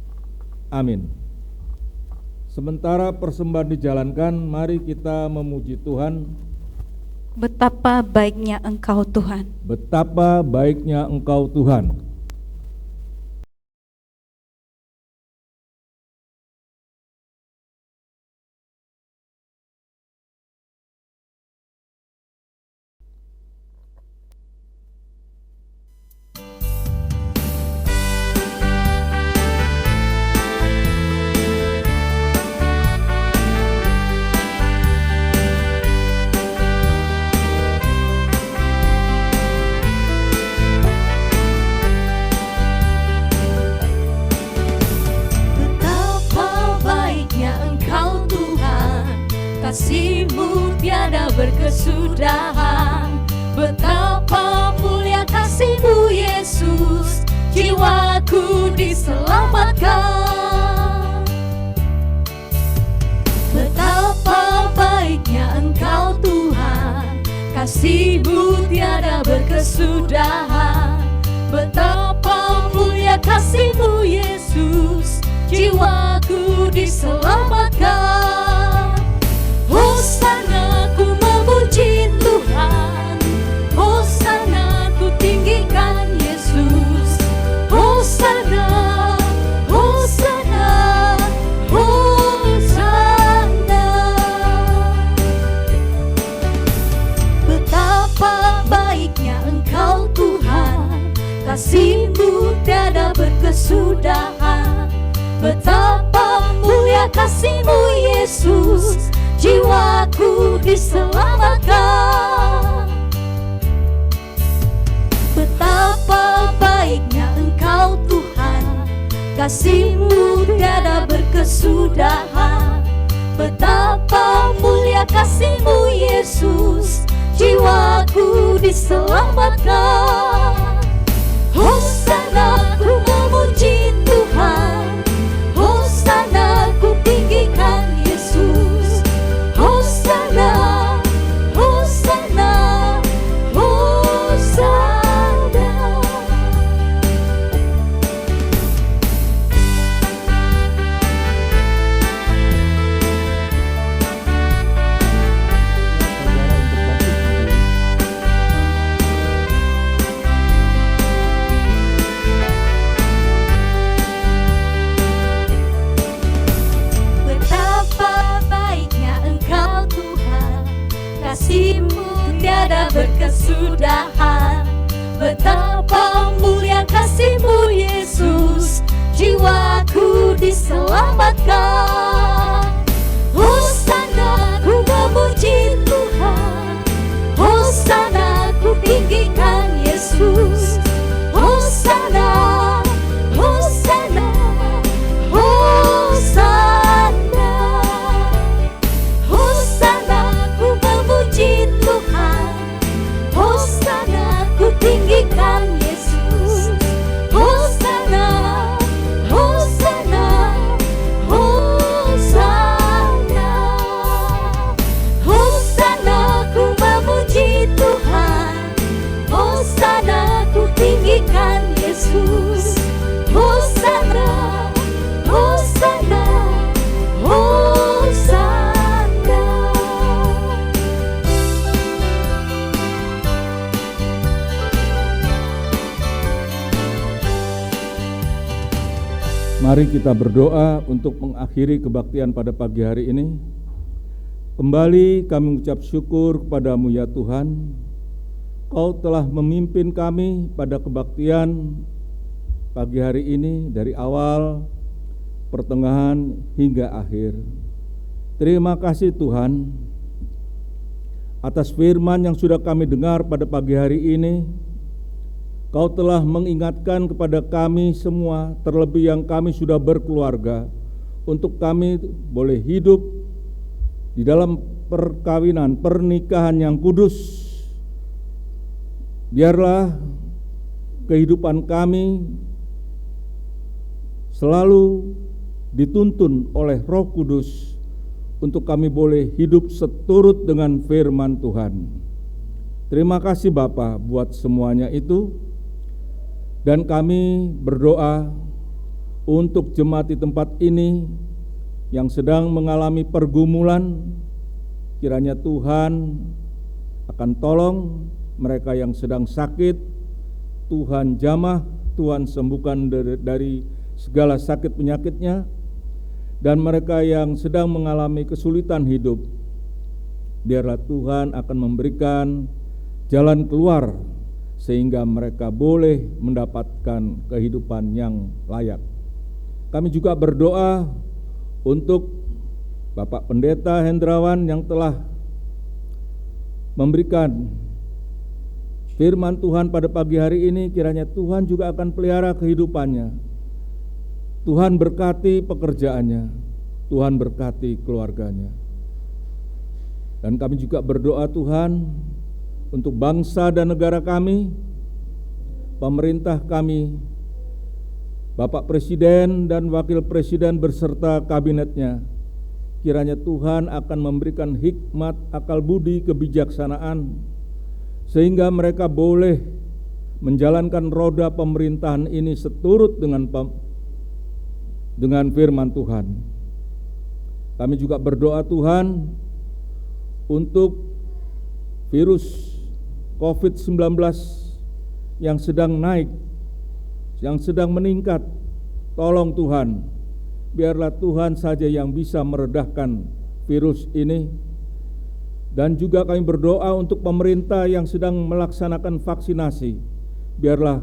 Amin. Sementara persembahan dijalankan, mari kita memuji Tuhan. Betapa baiknya Engkau Tuhan. Betapa baiknya Engkau Tuhan. Kasih-Mu tiada berkesudahan. Betapa mulia kasih-Mu Yesus, jiwaku diselamatkan. Betapa baiknya Engkau Tuhan, kasih-Mu tiada berkesudahan. Betapa mulia kasih-Mu Yesus, jiwaku diselamatkan. Hosana ku memuji Tuhan, Hosana ku tinggikan Yesus. Hosana, Hosana, Hosana. Betapa baiknya Engkau Tuhan, kasih-Mu tiada berkesudahan. Betapa mulia kasih-Mu Yesus, jiwaku diselamatkan. Betapa baiknya Engkau Tuhan, kasih-Mu tiada berkesudahan. Betapa mulia kasih-Mu Yesus, jiwaku diselamatkan. Hosana ku memuji Tuhan, Hosana ku tinggikan Yesus. Hosana, Hosana, Hosana. Betapa baiknya Engkau Tuhan, kasih-Mu tiada berkesudahan. Betapa mulia kasih-Mu Yesus, jiwaku diselamatkan. Hosana ku memuji Tuhan, Hosana ku tinggikan Yesus. Hosana, Hosana, Hosana. Hosana ku memuji Tuhan, Hosana ku tinggikan Yesus. Hosana, Hosana, Hosana. Hosana ku memuji Tuhan, Hosana ku tinggikan Yesus. Hosana, Hosana, Hosana. Mari kita berdoa untuk mengakhiri kebaktian pada pagi hari ini. Kembali kami mengucap syukur kepadamu ya Tuhan. Kau telah memimpin kami pada kebaktian pagi hari ini dari awal, pertengahan hingga akhir. Terima kasih Tuhan atas firman yang sudah kami dengar pada pagi hari ini. Kau telah mengingatkan kepada kami semua, terlebih yang kami sudah berkeluarga, untuk kami boleh hidup di dalam perkawinan, pernikahan yang kudus. Biarlah kehidupan kami selalu dituntun oleh Roh Kudus untuk kami boleh hidup seturut dengan firman Tuhan. Terima kasih Bapa buat semuanya itu. Dan kami berdoa untuk jemaat di tempat ini yang sedang mengalami pergumulan, kiranya Tuhan akan tolong mereka yang sedang sakit, Tuhan jamah, Tuhan sembuhkan dari segala sakit penyakitnya, dan mereka yang sedang mengalami kesulitan hidup, biarlah Tuhan akan memberikan jalan keluar sehingga mereka boleh mendapatkan kehidupan yang layak. Kami juga berdoa untuk Bapak Pendeta Hendrawan yang telah memberikan firman Tuhan pada pagi hari ini, kiranya Tuhan juga akan pelihara kehidupannya. Tuhan berkati pekerjaannya, Tuhan berkati keluarganya. Dan kami juga berdoa Tuhan untuk bangsa dan negara kami, pemerintah kami, Bapak Presiden dan Wakil Presiden beserta kabinetnya, kiranya Tuhan akan memberikan hikmat, akal budi, kebijaksanaan, sehingga mereka boleh menjalankan roda pemerintahan ini seturut dengan firman Tuhan. Kami juga berdoa Tuhan untuk virus COVID-19 yang sedang naik, yang sedang meningkat. Tolong Tuhan, biarlah Tuhan saja yang bisa meredahkan virus ini. Dan juga kami berdoa untuk pemerintah yang sedang melaksanakan vaksinasi, biarlah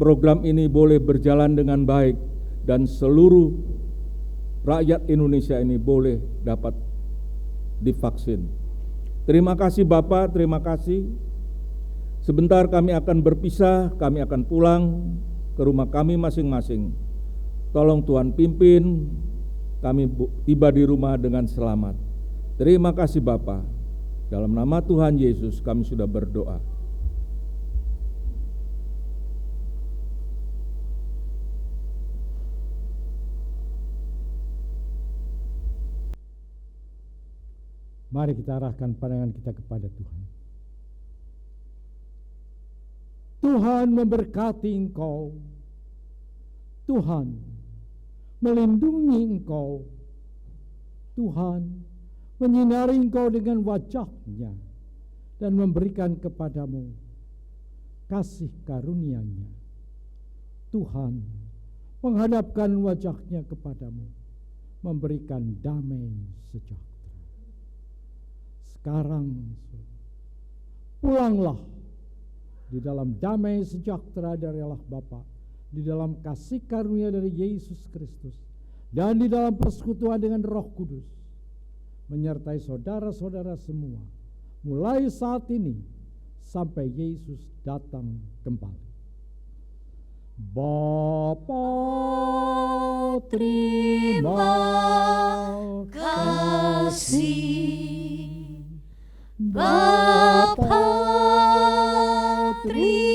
program ini boleh berjalan dengan baik dan seluruh rakyat Indonesia ini boleh dapat divaksin. Terima kasih Bapak, terima kasih. Sebentar kami akan berpisah, kami akan pulang ke rumah kami masing-masing. Tolong Tuhan pimpin kami tiba di rumah dengan selamat. Terima kasih Bapa. Dalam nama Tuhan Yesus kami sudah berdoa. Mari kita arahkan pandangan kita kepada Tuhan. Tuhan memberkati engkau. Tuhan melindungi engkau. Tuhan menyinari engkau dengan wajah-Nya dan memberikan kepadamu kasih karunia-Nya. Tuhan menghadapkan wajah-Nya kepadamu, memberikan damai sejahtera. Sekarang pulanglah di dalam damai sejahtera dari Allah Bapa, di dalam kasih karunia dari Yesus Kristus, dan di dalam persekutuan dengan Roh Kudus, menyertai saudara-saudara semua, mulai saat ini sampai Yesus datang kembali. Bapa, terima kasih. Bapa, terima